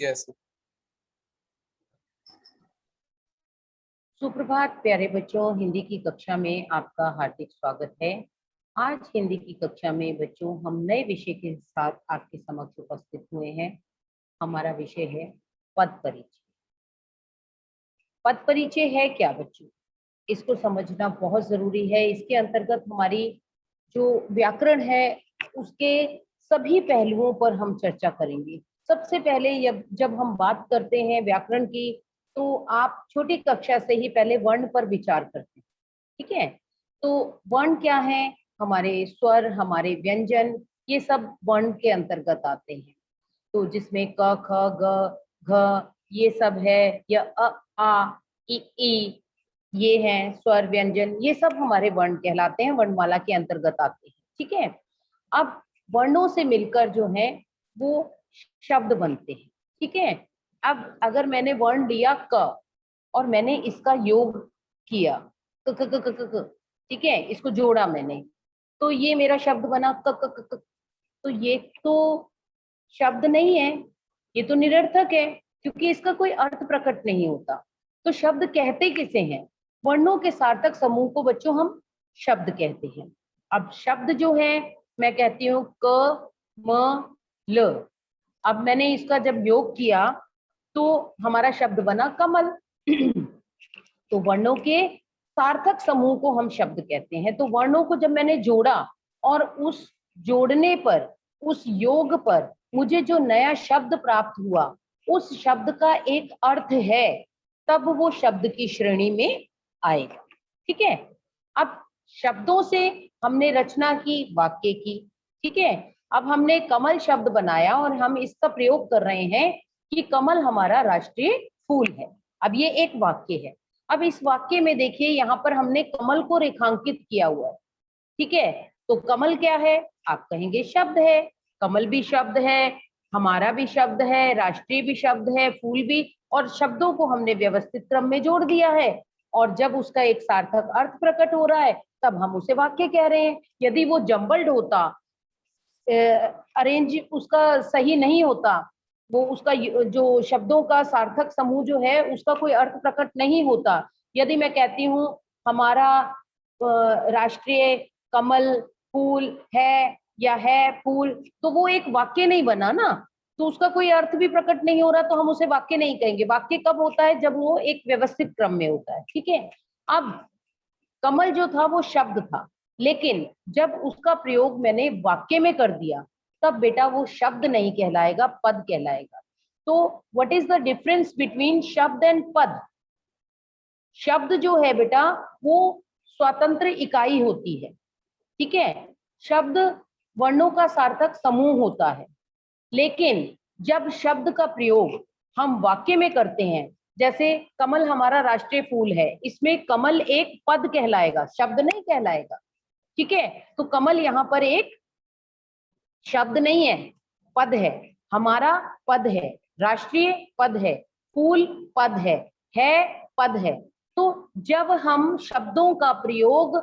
Yes. सुप्रभात प्यारे बच्चों, हिंदी की कक्षा में आपका हार्दिक स्वागत है। आज हिंदी की कक्षा में बच्चों हम नए विषय के साथ आपके समक्ष उपस्थित हुए हैं। हमारा विषय है पद परिचय। पद परिचय है क्या बच्चों? इसको समझना बहुत जरूरी है। इसके अंतर्गत हमारी जो व्याकरण है उसके सभी पहलुओं पर हम चर्चा करेंगे। सबसे पहले जब हम बात करते हैं व्याकरण की, तो आप छोटी कक्षा से ही पहले वर्ण पर विचार करते हैं, ठीक है? तो वर्ण क्या है? हमारे स्वर, हमारे व्यंजन, ये सब वर्ण के अंतर्गत आते हैं। तो जिसमें क, ख, ग, घ ये सब है, या अ, आ, ई ये हैं स्वर व्यंजन, ये सब हमारे वर्ण कहलाते हैं, वर्णमाला के अंतर्गत आते हैं, ठीक है? अब वर्णों से मिलकर जो है वो शब्द बनते हैं, ठीक है? अब अगर मैंने वर्ण लिया क और मैंने इसका योग किया क क क क क क, ठीक है, इसको जोड़ा मैंने, तो ये मेरा शब्द बना क क क क। तो ये तो शब्द नहीं है, ये तो निरर्थक है, क्योंकि इसका कोई अर्थ प्रकट नहीं होता। तो शब्द कहते किसे हैं? वर्णों के सार्थक समूह को बच्चों हम शब्द कहते हैं। अब शब्द जो है, मैं कहती हूँ क म ल। अब मैंने इसका जब योग किया तो हमारा शब्द बना कमल। तो वर्णों के सार्थक समूह को हम शब्द कहते हैं। तो वर्णों को जब मैंने जोड़ा और उस जोड़ने पर, उस योग पर मुझे जो नया शब्द प्राप्त हुआ, उस शब्द का एक अर्थ है, तब वो शब्द की श्रेणी में आएगा, ठीक है? अब शब्दों से हमने रचना की वाक्य की, ठीक है? अब हमने कमल शब्द बनाया और हम इसका प्रयोग कर रहे हैं कि कमल हमारा राष्ट्रीय फूल है। अब ये एक वाक्य है। अब इस वाक्य में देखिए, यहाँ पर हमने कमल को रेखांकित किया हुआ है, ठीक है? तो कमल क्या है? आप कहेंगे शब्द है। कमल भी शब्द है, हमारा भी शब्द है, राष्ट्रीय भी शब्द है, फूल भी, और शब्दों को हमने व्यवस्थित क्रम में जोड़ दिया है। और जब उसका एक सार्थक अर्थ प्रकट हो रहा है, तब हम उसे वाक्य कह रहे हैं। यदि वो जम्बल्ड होता, अरेंज उसका सही नहीं होता, वो उसका जो शब्दों का सार्थक समूह जो है उसका कोई अर्थ प्रकट नहीं होता। यदि मैं कहती हूँ हमारा राष्ट्रीय कमल फूल है, या है फूल, तो वो एक वाक्य नहीं बना ना, तो उसका कोई अर्थ भी प्रकट नहीं हो रहा, तो हम उसे वाक्य नहीं कहेंगे। वाक्य कब होता है? जब वो एक व्यवस्थित क्रम में होता है, ठीक है? अब कमल जो था वो शब्द था, लेकिन जब उसका प्रयोग मैंने वाक्य में कर दिया, तब बेटा वो शब्द नहीं कहलाएगा, पद कहलाएगा। तो what is the difference between शब्द एंड पद? शब्द जो है बेटा वो स्वतंत्र इकाई होती है, ठीक है? शब्द वर्णों का सार्थक समूह होता है। लेकिन जब शब्द का प्रयोग हम वाक्य में करते हैं, जैसे कमल हमारा राष्ट्रीय फूल है, इसमें कमल एक पद कहलाएगा, शब्द नहीं कहलाएगा, ठीक है? तो कमल यहाँ पर एक शब्द नहीं है, पद है। हमारा पद है, राष्ट्रीय पद है, फूल पद है पद है। तो जब हम शब्दों का प्रयोग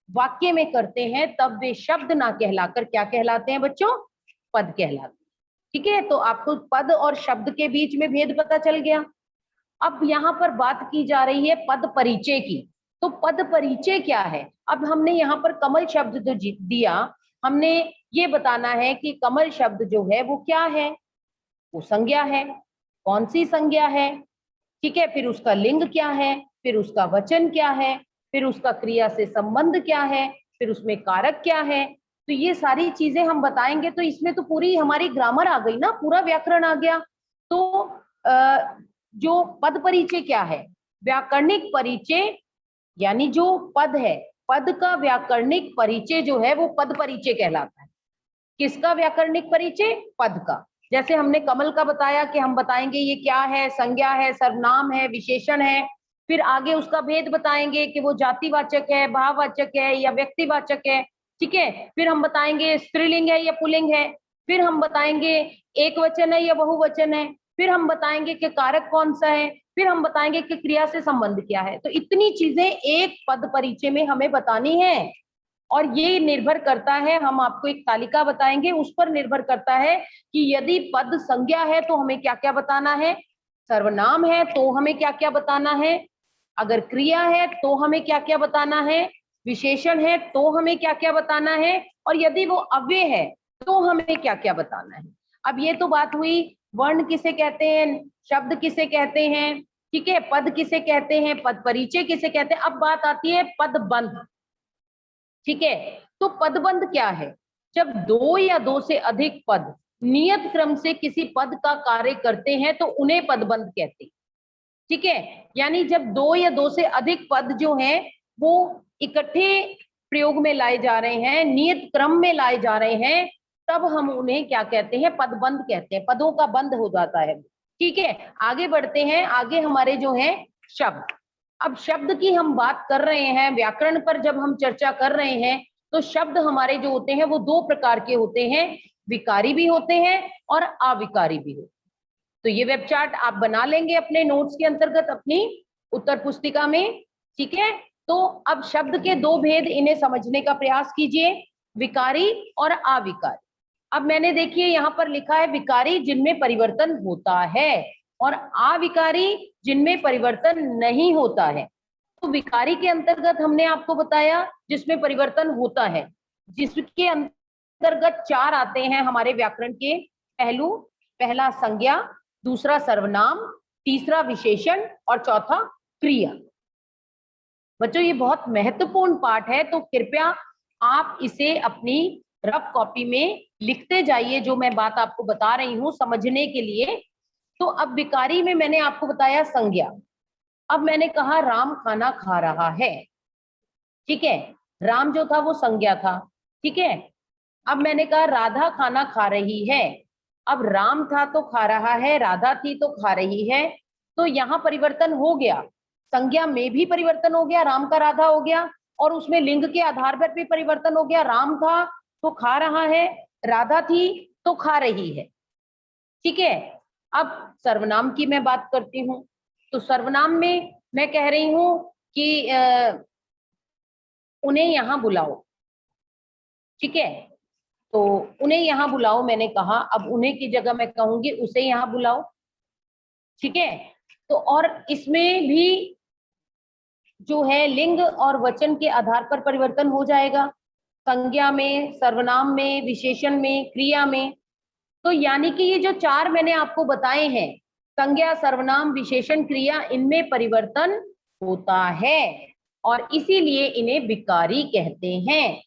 वाक्य में करते हैं, तब वे शब्द ना कहलाकर क्या कहलाते हैं बच्चों? पद कहलाते हैं, ठीक है? तो आपको पद और शब्द के बीच में भेद पता चल गया। अब यहाँ पर बात की जा रही है पद परिचय की। तो पद परिचय क्या है? अब हमने यहाँ पर कमल शब्द जो दिया, हमने ये बताना है कि कमल शब्द जो है वो क्या है? वो संज्ञा है। कौन सी संज्ञा है? ठीक है, फिर उसका लिंग क्या है, फिर उसका वचन क्या है, फिर उसका क्रिया से संबंध क्या है, फिर उसमें कारक क्या है। तो ये सारी चीजें हम बताएंगे, तो इसमें तो पूरी हमारी ग्रामर आ गई ना, पूरा व्याकरण आ गया। तो जो पद परिचय क्या है? व्याकरणिक परिचय, यानी जो पद है, पद का व्याकरणिक परिचय जो है वो पद परिचय कहलाता है। किसका व्याकरणिक परिचय? पद का। जैसे हमने कमल का बताया कि हम बताएंगे ये क्या है, संज्ञा है, सर्वनाम है, विशेषण है। फिर आगे उसका भेद बताएंगे कि वो जातिवाचक है, भाववाचक है या व्यक्तिवाचक है, ठीक है? फिर हम बताएंगे स्त्रीलिंग है या पुल्लिंग है। फिर हम बताएंगे एक वचन है या बहुवचन है। फिर हम बताएंगे कि कारक कौन सा है। फिर हम बताएंगे कि क्रिया से संबंध क्या है। तो इतनी चीजें एक पद परिचय में हमें बतानी है। और ये निर्भर करता है, हम आपको एक तालिका बताएंगे, उस पर निर्भर करता है कि यदि पद संज्ञा है तो हमें क्या क्या बताना है, सर्वनाम है तो हमें क्या क्या बताना है, अगर क्रिया है तो हमें क्या क्या बताना है, विशेषण है तो हमें क्या क्या बताना है, और यदि वो अव्यय है तो हमें क्या क्या बताना है। अब ये तो बात हुई वर्ण किसे कहते हैं, शब्द किसे कहते हैं, ठीक है, पद किसे कहते हैं, पद परिचय किसे कहते हैं। अब बात आती है पदबंध, ठीक है। तो पदबंध क्या है, जब दो या दो से अधिक पद नियत क्रम से किसी पद का कार्य करते हैं तो उन्हें पदबंध कहते हैं, ठीक है। यानी जब दो या दो से अधिक पद जो हैं वो इकट्ठे प्रयोग में लाए जा रहे हैं, नियत क्रम में लाए जा रहे हैं, तब हम उन्हें क्या कहते हैं, पदबंध कहते हैं, पदों का बंध हो जाता है, ठीक है। आगे बढ़ते हैं, आगे हमारे जो है शब्द। अब शब्द की हम बात कर रहे हैं, व्याकरण पर जब हम चर्चा कर रहे हैं तो शब्द हमारे जो होते हैं वो दो प्रकार के होते हैं, विकारी भी होते हैं और अविकारी भी होते हैं। तो ये वेब चार्ट आप बना लेंगे अपने नोट्स के अंतर्गत अपनी उत्तर पुस्तिका में, ठीक है। तो अब शब्द के दो भेद, इन्हें समझने का प्रयास कीजिए, विकारी और अविकारी। अब मैंने देखिए यहाँ पर लिखा है विकारी जिनमें परिवर्तन होता है और अविकारी जिनमें परिवर्तन नहीं होता है। तो विकारी के अंतर्गत हमने आपको बताया जिसमें परिवर्तन होता है, जिसके अंतर्गत चार आते हैं हमारे व्याकरण के पहलू, पहला संज्ञा, दूसरा सर्वनाम, तीसरा विशेषण और चौथा क्रिया। बच्चों ये बहुत महत्वपूर्ण पाठ है, तो कृपया आप इसे अपनी रफ कॉपी में लिखते जाइए, जो मैं बात आपको बता रही हूँ समझने के लिए। तो अब विकारी में मैंने आपको बताया संज्ञा। अब मैंने कहा राम खाना खा रहा है, ठीक है, राम जो था वो संज्ञा था, ठीक है। अब मैंने कहा राधा खाना खा रही है, अब राम था तो खा रहा है, राधा थी तो खा रही है, तो यहाँ परिवर्तन हो गया, संज्ञा में भी परिवर्तन हो गया, राम का राधा हो गया, और उसमें लिंग के आधार पर भी परिवर्तन हो गया, राम था तो खा रहा है, राधा थी तो खा रही है, ठीक है। अब सर्वनाम की मैं बात करती हूँ, तो सर्वनाम में मैं कह रही हूँ कि उन्हें यहाँ बुलाओ, ठीक है, तो उन्हें यहाँ बुलाओ मैंने कहा, अब उन्हें की जगह मैं कहूंगी उसे यहाँ बुलाओ, ठीक है। तो और इसमें भी जो है लिंग और वचन के आधार पर परिवर्तन हो जाएगा, संज्ञा में, सर्वनाम में, विशेषण में, क्रिया में। तो यानी कि ये जो चार मैंने आपको बताए हैं, संज्ञा, सर्वनाम, विशेषण, क्रिया, इनमें परिवर्तन होता है और इसीलिए इन्हें विकारी कहते हैं।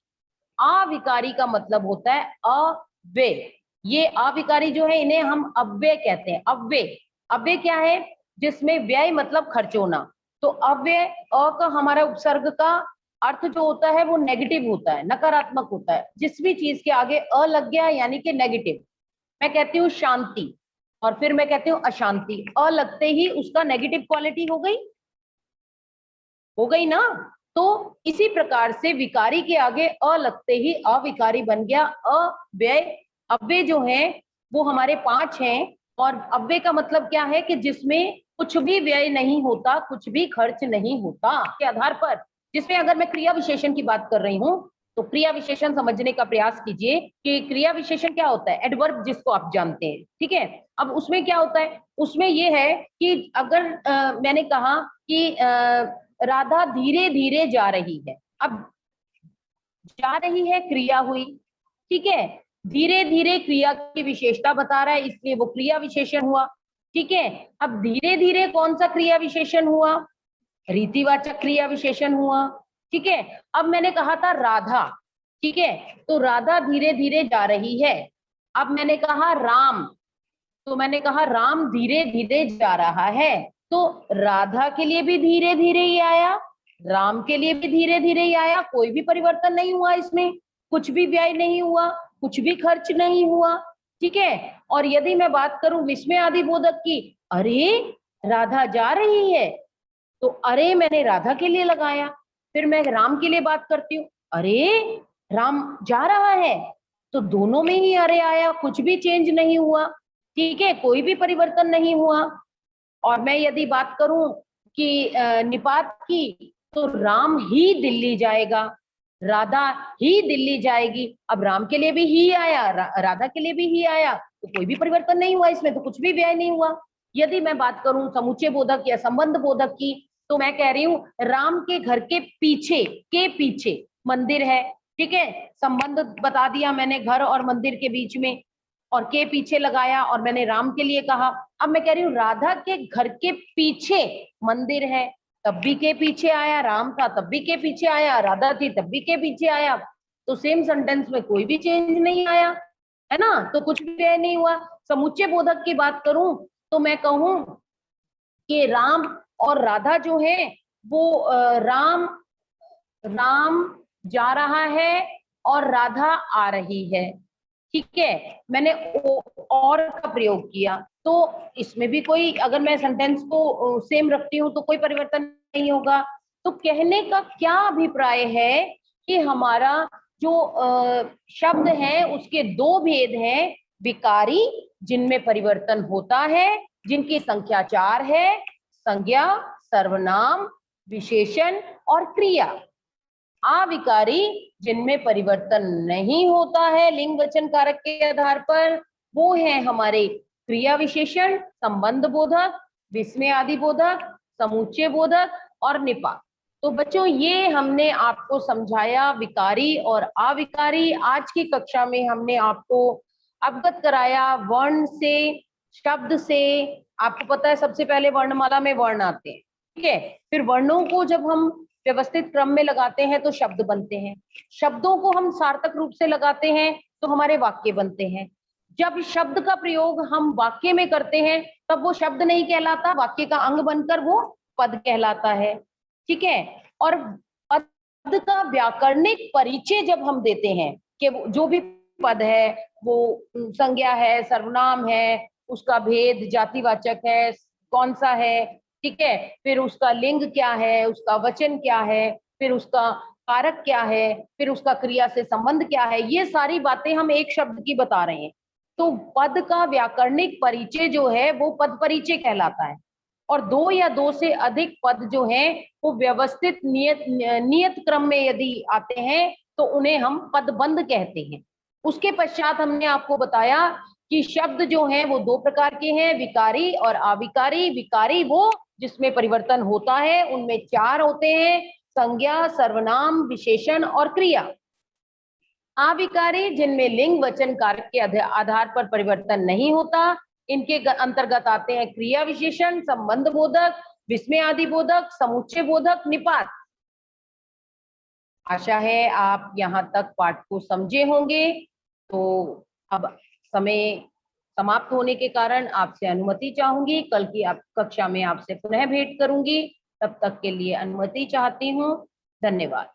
अविकारी का मतलब होता है अव्यय, ये अविकारी जो है इन्हें हम अव्यय कहते हैं। अव्यय, अव्यय क्या है, जिसमें व्यय मतलब खर्च होना। तो अव्यय, अ का हमारा उपसर्ग का अर्थ जो होता है वो नेगेटिव होता है, नकारात्मक होता है, जिस भी चीज के आगे अ लग गया यानी कि नेगेटिव। मैं कहती हूँ शांति और फिर मैं कहती हूँ अशांति, अ लगते ही उसका नेगेटिव क्वालिटी हो गई ना। तो इसी प्रकार से विकारी के आगे अ लगते ही अविकारी बन गया, अव्यय। अव्यय जो है वो हमारे 5 हैं, और अव्यय का मतलब क्या है कि जिसमें कुछ भी व्यय नहीं होता, कुछ भी खर्च नहीं होता के आधार पर। जिसमें अगर मैं क्रिया विशेषण की बात कर रही हूँ तो क्रिया विशेषण समझने का प्रयास कीजिए कि क्रिया विशेषण क्या होता है, एडवर्ब जिसको आप जानते हैं, ठीक है। अब उसमें क्या होता है, उसमें ये है कि अगर मैंने कहा कि राधा धीरे धीरे जा रही है, अब जा रही है क्रिया हुई, ठीक है, धीरे धीरे क्रिया की विशेषता बता रहा है इसलिए वो क्रिया विशेषण हुआ, ठीक है। अब धीरे धीरे कौन सा क्रिया विशेषण हुआ, रीतिवाचक क्रिया विशेषण हुआ, ठीक है। अब मैंने कहा था राधा, ठीक है, तो राधा धीरे धीरे जा रही है। अब मैंने कहा राम, तो मैंने कहा राम धीरे धीरे जा रहा है, तो राधा के लिए भी धीरे धीरे ही आया, राम के लिए भी धीरे धीरे ही आया, कोई भी परिवर्तन नहीं हुआ इसमें, कुछ भी व्यय नहीं हुआ, कुछ भी खर्च नहीं हुआ, ठीक है। और यदि मैं बात करूं विस्मय आदि बोधक की, अरे राधा जा रही है, तो अरे मैंने राधा के लिए लगाया। फिर मैं राम के लिए बात करती हूँ, अरे राम जा रहा है, तो दोनों में ही अरे आया, कुछ भी चेंज नहीं हुआ, ठीक है, कोई भी परिवर्तन नहीं हुआ। और मैं यदि बात करूं कि निपात की, तो राम ही दिल्ली जाएगा, राधा ही दिल्ली जाएगी, अब राम के लिए भी ही आया, राधा के लिए भी ही आया, तो कोई भी परिवर्तन नहीं हुआ, इसमें तो कुछ भी व्यय नहीं हुआ। यदि मैं बात करूं समुच्चय बोधक या संबंध बोधक की, तो मैं कह रही हूं राम के घर के पीछे मंदिर है, ठीक है, संबंध बता दिया मैंने घर और मंदिर के बीच में, और के पीछे लगाया और मैंने राम के लिए कहा। अब मैं कह रही हूँ राधा के घर के पीछे मंदिर है, तब भी के पीछे आया, राम था तब भी के पीछे आया, राधा थी तब भी के पीछे आया, तो सेम सेंटेंस में कोई भी चेंज नहीं आया, है ना, तो कुछ भी व्यय नहीं हुआ। समुच्चय बोधक की बात करूं तो मैं कहूं कि राम और राधा जो है वो राम जा रहा है और राधा आ रही है, ठीक है, मैंने और का प्रयोग किया, तो इसमें भी कोई, अगर मैं सेंटेंस को सेम रखती हूँ तो कोई परिवर्तन नहीं होगा। तो कहने का क्या अभिप्राय है कि हमारा जो शब्द है उसके दो भेद हैं, विकारी जिनमें परिवर्तन होता है, जिनकी संख्या 4 है, संज्ञा, सर्वनाम, विशेषण और क्रिया। अविकारी जिनमें परिवर्तन नहीं होता है लिंग वचन कारक के आधार पर, वो है हमारे क्रिया विशेषण, संबंध बोधक, विस्मय आदि बोधक, समुच्चय बोधक और निपात। तो बच्चों ये हमने आपको समझाया विकारी और अविकारी। आज की कक्षा में हमने आपको अवगत कराया वर्ण से, शब्द से। आपको पता है सबसे पहले वर्णमाला में वर्ण आते हैं, ठीक है, फिर वर्णों को जब हम व्यवस्थित क्रम में लगाते हैं तो शब्द बनते हैं, शब्दों को हम सार्थक रूप से लगाते हैं तो हमारे वाक्य बनते हैं। जब शब्द का प्रयोग हम वाक्य में करते हैं तब वो शब्द नहीं कहलाता, वाक्य का अंग बनकर वो पद कहलाता है, ठीक है। और पद का व्याकरणिक परिचय जब हम देते हैं कि जो भी पद है वो संज्ञा है, सर्वनाम है, उसका भेद जातिवाचक है, कौन सा है, ठीक है, फिर उसका लिंग क्या है, उसका वचन क्या है, फिर उसका कारक क्या है, फिर उसका क्रिया से संबंध क्या है, ये सारी बातें हम एक शब्द की बता रहे हैं। तो पद का व्याकरणिक परिचय जो है वो पद परिचय कहलाता है। और दो या दो से अधिक पद जो हैं वो व्यवस्थित नियत क्रम में यदि आते हैं तो उन्हें हम पदबंध कहते हैं। उसके पश्चात हमने आपको बताया कि शब्द जो हैं वो दो प्रकार के हैं, विकारी और अविकारी। विकारी वो जिसमें परिवर्तन होता है, उनमें 4 होते हैं, संज्ञा, सर्वनाम, विशेषण और क्रिया। अविकारी जिनमें लिंग वचन कारक के आधार पर परिवर्तन नहीं होता, इनके अंतर्गत आते हैं क्रिया विशेषण, संबंध बोधक, विस्मय आदि बोधक, समुच्चय बोधक, निपात। आशा है आप यहाँ तक पाठ को समझे होंगे। तो अब समय समाप्त होने के कारण आपसे अनुमति चाहूंगी, कल की कक्षा में आपसे पुनः भेंट करूंगी, तब तक के लिए अनुमति चाहती हूँ। धन्यवाद।